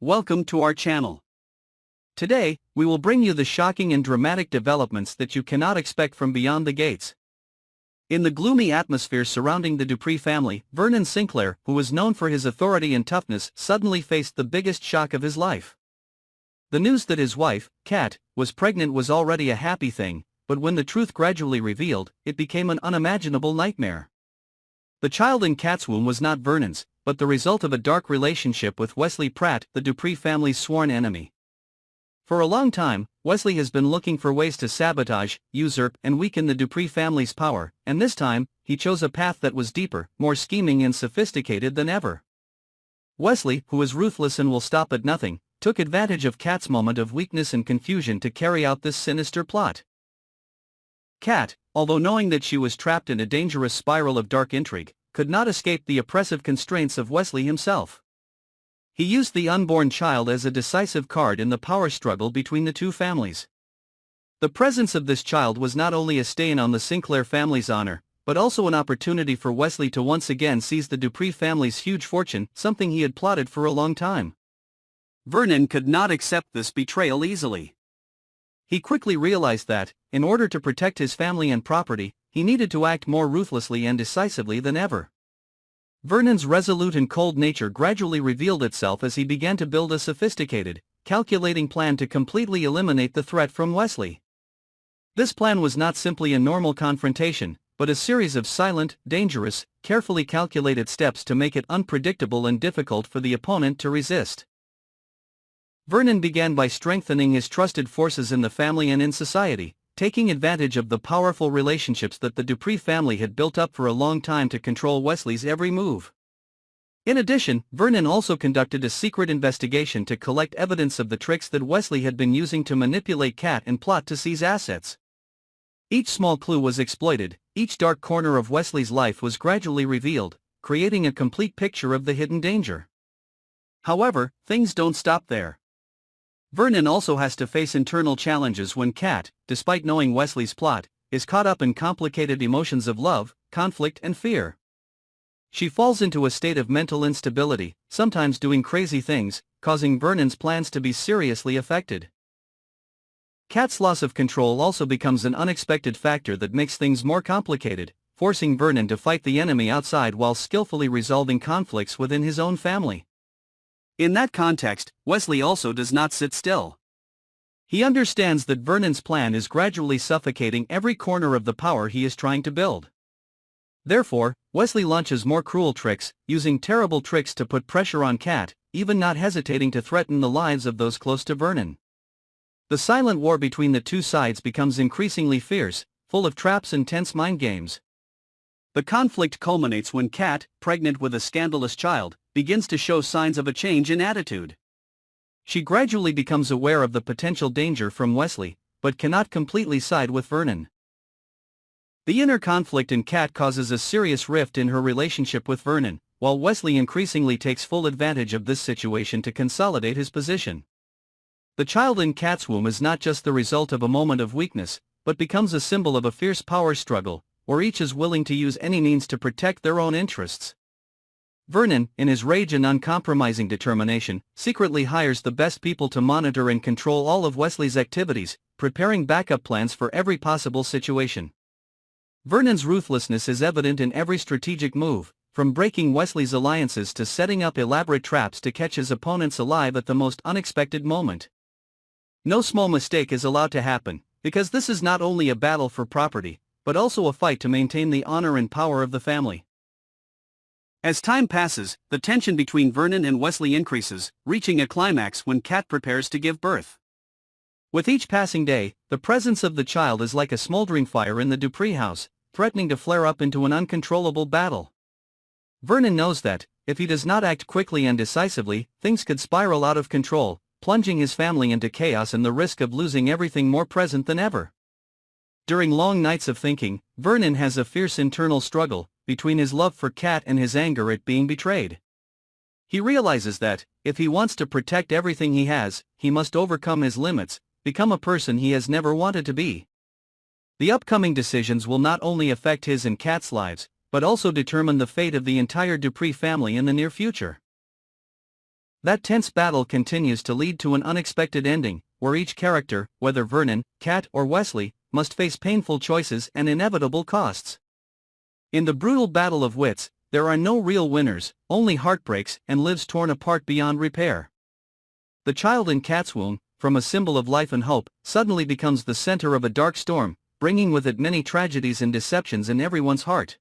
welcome to our channel. Today, we will bring you the shocking and dramatic developments that you cannot expect from beyond the gates. In the gloomy atmosphere surrounding the Dupree family, Vernon Sinclair, who was known for his authority and toughness, suddenly faced the biggest shock of his life. The news that his wife, Kat, was pregnant was already a happy thing, but when the truth gradually revealed, it became an unimaginable nightmare. The child in Kat's womb was not Vernon's, but the result of a dark relationship with Wesley Pratt, the Dupree family's sworn enemy. For a long time, Wesley has been looking for ways to sabotage, usurp, and weaken the Dupree family's power, and this time, he chose a path that was deeper, more scheming and sophisticated than ever. Wesley, who is ruthless and will stop at nothing, took advantage of Kat's moment of weakness and confusion to carry out this sinister plot. Kat, although knowing that she was trapped in a dangerous spiral of dark intrigue, could not escape the oppressive constraints of Wesley himself. He used the unborn child as a decisive card in the power struggle between the two families. The presence of this child was not only a stain on the Sinclair family's honor, but also an opportunity for Wesley to once again seize the Dupree family's huge fortune, something he had plotted for a long time. Vernon could not accept this betrayal easily. He quickly realized that, in order to protect his family and property, he needed to act more ruthlessly and decisively than ever. Vernon's resolute and cold nature gradually revealed itself as he began to build a sophisticated, calculating plan to completely eliminate the threat from Wesley. This plan was not simply a normal confrontation, but a series of silent, dangerous, carefully calculated steps to make it unpredictable and difficult for the opponent to resist. Vernon began by strengthening his trusted forces in the family and in society, taking advantage of the powerful relationships that the Dupree family had built up for a long time to control Wesley's every move. In addition, Vernon also conducted a secret investigation to collect evidence of the tricks that Wesley had been using to manipulate Kat and plot to seize assets. Each small clue was exploited, each dark corner of Wesley's life was gradually revealed, creating a complete picture of the hidden danger. However, things don't stop there. Vernon also has to face internal challenges when Kat, despite knowing Wesley's plot, is caught up in complicated emotions of love, conflict and fear. She falls into a state of mental instability, sometimes doing crazy things, causing Vernon's plans to be seriously affected. Kat's loss of control also becomes an unexpected factor that makes things more complicated, forcing Vernon to fight the enemy outside while skillfully resolving conflicts within his own family. In that context, Wesley also does not sit still. He understands that Vernon's plan is gradually suffocating every corner of the power he is trying to build. Therefore, Wesley launches more cruel tricks, using terrible tricks to put pressure on Kat, even not hesitating to threaten the lives of those close to Vernon. The silent war between the two sides becomes increasingly fierce, full of traps and tense mind games. The conflict culminates when Kat, pregnant with a scandalous child, begins to show signs of a change in attitude. She gradually becomes aware of the potential danger from Wesley, but cannot completely side with Vernon. The inner conflict in Kat causes a serious rift in her relationship with Vernon, while Wesley increasingly takes full advantage of this situation to consolidate his position. The child in Kat's womb is not just the result of a moment of weakness, but becomes a symbol of a fierce power struggle, where each is willing to use any means to protect their own interests. Vernon, in his rage and uncompromising determination, secretly hires the best people to monitor and control all of Wesley's activities, preparing backup plans for every possible situation. Vernon's ruthlessness is evident in every strategic move, from breaking Wesley's alliances to setting up elaborate traps to catch his opponents alive at the most unexpected moment. No small mistake is allowed to happen, because this is not only a battle for property, but also a fight to maintain the honor and power of the family. As time passes, the tension between Vernon and Wesley increases, reaching a climax when Kat prepares to give birth. With each passing day, the presence of the child is like a smoldering fire in the Dupree house, threatening to flare up into an uncontrollable battle. Vernon knows that, if he does not act quickly and decisively, things could spiral out of control, plunging his family into chaos and the risk of losing everything more present than ever. During long nights of thinking, Vernon has a fierce internal struggle between his love for Kat and his anger at being betrayed. He realizes that, if he wants to protect everything he has, he must overcome his limits, become a person he has never wanted to be. The upcoming decisions will not only affect his and Kat's lives, but also determine the fate of the entire Dupree family in the near future. That tense battle continues to lead to an unexpected ending, where each character, whether Vernon, Kat, or Wesley, must face painful choices and inevitable costs. In the brutal battle of wits, there are no real winners, only heartbreaks and lives torn apart beyond repair. The child in Kat's womb, from a symbol of life and hope, suddenly becomes the center of a dark storm, bringing with it many tragedies and deceptions in everyone's heart.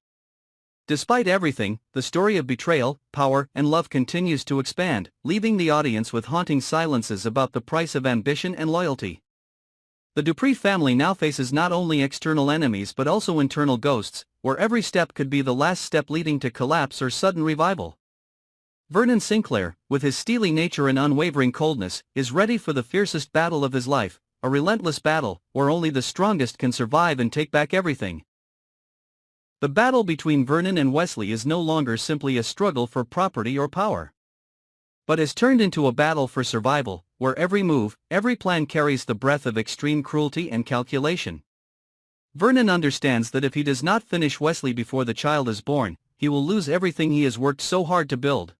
Despite everything, the story of betrayal, power, and love continues to expand, leaving the audience with haunting silences about the price of ambition and loyalty. The Dupree family now faces not only external enemies but also internal ghosts, where every step could be the last step leading to collapse or sudden revival. Vernon Sinclair, with his steely nature and unwavering coldness, is ready for the fiercest battle of his life, a relentless battle, where only the strongest can survive and take back everything. The battle between Vernon and Wesley is no longer simply a struggle for property or power, but has turned into a battle for survival, where every move, every plan carries the breath of extreme cruelty and calculation. Vernon understands that if he does not finish Wesley before the child is born, he will lose everything he has worked so hard to build.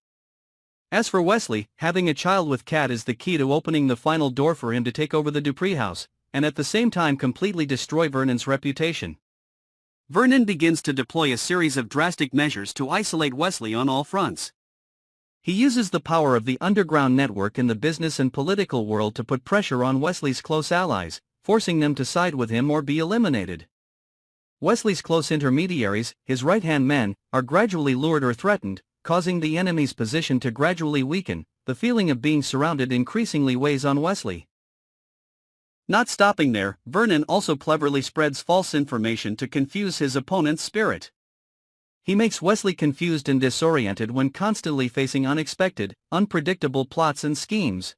As for Wesley, having a child with Kat is the key to opening the final door for him to take over the Dupree house, and at the same time completely destroy Vernon's reputation. Vernon begins to deploy a series of drastic measures to isolate Wesley on all fronts. He uses the power of the underground network in the business and political world to put pressure on Wesley's close allies, forcing them to side with him or be eliminated. Wesley's close intermediaries, his right-hand men, are gradually lured or threatened, causing the enemy's position to gradually weaken. The feeling of being surrounded increasingly weighs on Wesley. Not stopping there, Vernon also cleverly spreads false information to confuse his opponent's spirit. He makes Wesley confused and disoriented when constantly facing unexpected, unpredictable plots and schemes.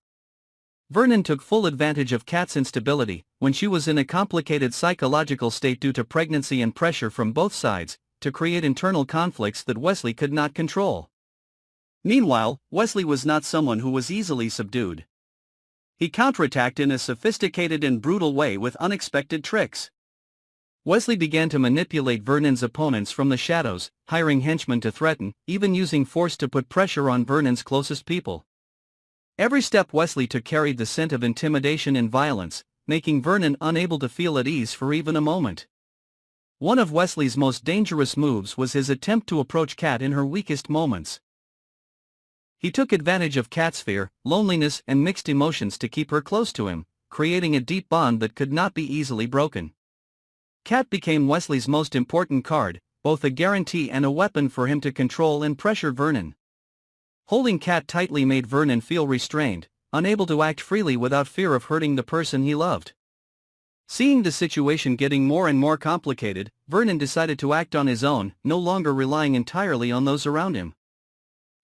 Vernon took full advantage of Kat's instability, when she was in a complicated psychological state due to pregnancy and pressure from both sides, to create internal conflicts that Wesley could not control. Meanwhile, Wesley was not someone who was easily subdued. He counterattacked in a sophisticated and brutal way with unexpected tricks. Wesley began to manipulate Vernon's opponents from the shadows, hiring henchmen to threaten, even using force to put pressure on Vernon's closest people. Every step Wesley took carried the scent of intimidation and violence, making Vernon unable to feel at ease for even a moment. One of Wesley's most dangerous moves was his attempt to approach Kat in her weakest moments. He took advantage of Kat's fear, loneliness and mixed emotions to keep her close to him, creating a deep bond that could not be easily broken. Kat became Wesley's most important card, both a guarantee and a weapon for him to control and pressure Vernon. Holding Kat tightly made Vernon feel restrained, unable to act freely without fear of hurting the person he loved. Seeing the situation getting more and more complicated, Vernon decided to act on his own, no longer relying entirely on those around him.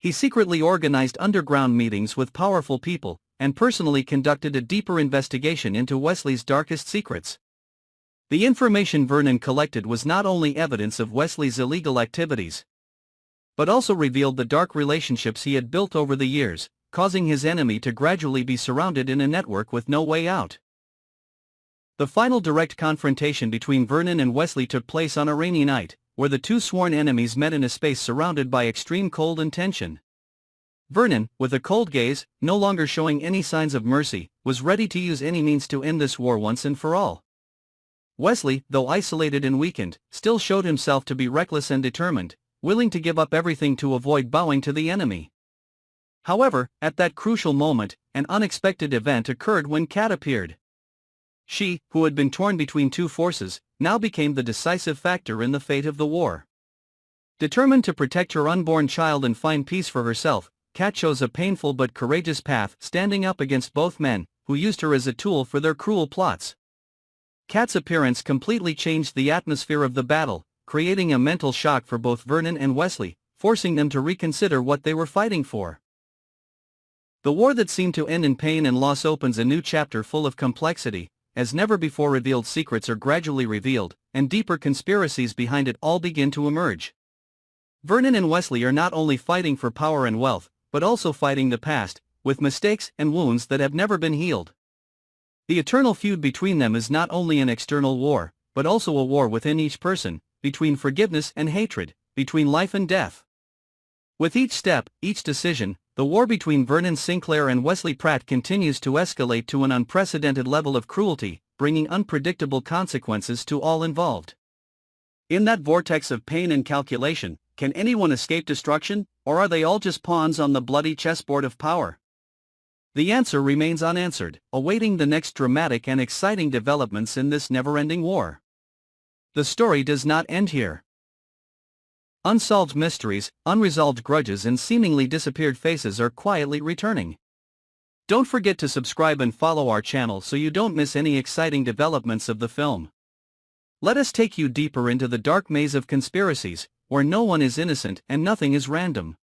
He secretly organized underground meetings with powerful people, and personally conducted a deeper investigation into Wesley's darkest secrets. The information Vernon collected was not only evidence of Wesley's illegal activities, but also revealed the dark relationships he had built over the years, causing his enemy to gradually be surrounded in a network with no way out. The final direct confrontation between Vernon and Wesley took place on a rainy night, where the two sworn enemies met in a space surrounded by extreme cold and tension. Vernon, with a cold gaze, no longer showing any signs of mercy, was ready to use any means to end this war once and for all. Wesley, though isolated and weakened, still showed himself to be reckless and determined, willing to give up everything to avoid bowing to the enemy. However, at that crucial moment, an unexpected event occurred when Kat appeared. She, who had been torn between two forces, now became the decisive factor in the fate of the war. Determined to protect her unborn child and find peace for herself, Kat chose a painful but courageous path, standing up against both men, who used her as a tool for their cruel plots. Kat's appearance completely changed the atmosphere of the battle, creating a mental shock for both Vernon and Wesley, forcing them to reconsider what they were fighting for. The war that seemed to end in pain and loss opens a new chapter full of complexity, as never before revealed secrets are gradually revealed, and deeper conspiracies behind it all begin to emerge. Vernon and Wesley are not only fighting for power and wealth, but also fighting the past, with mistakes and wounds that have never been healed. The eternal feud between them is not only an external war, but also a war within each person, between forgiveness and hatred, between life and death. With each step, each decision, the war between Vernon Sinclair and Wesley Pratt continues to escalate to an unprecedented level of cruelty, bringing unpredictable consequences to all involved. In that vortex of pain and calculation, can anyone escape destruction, or are they all just pawns on the bloody chessboard of power? The answer remains unanswered, awaiting the next dramatic and exciting developments in this never-ending war. The story does not end here. Unsolved mysteries, unresolved grudges and seemingly disappeared faces are quietly returning. Don't forget to subscribe and follow our channel so you don't miss any exciting developments of the film. Let us take you deeper into the dark maze of conspiracies, where no one is innocent and nothing is random.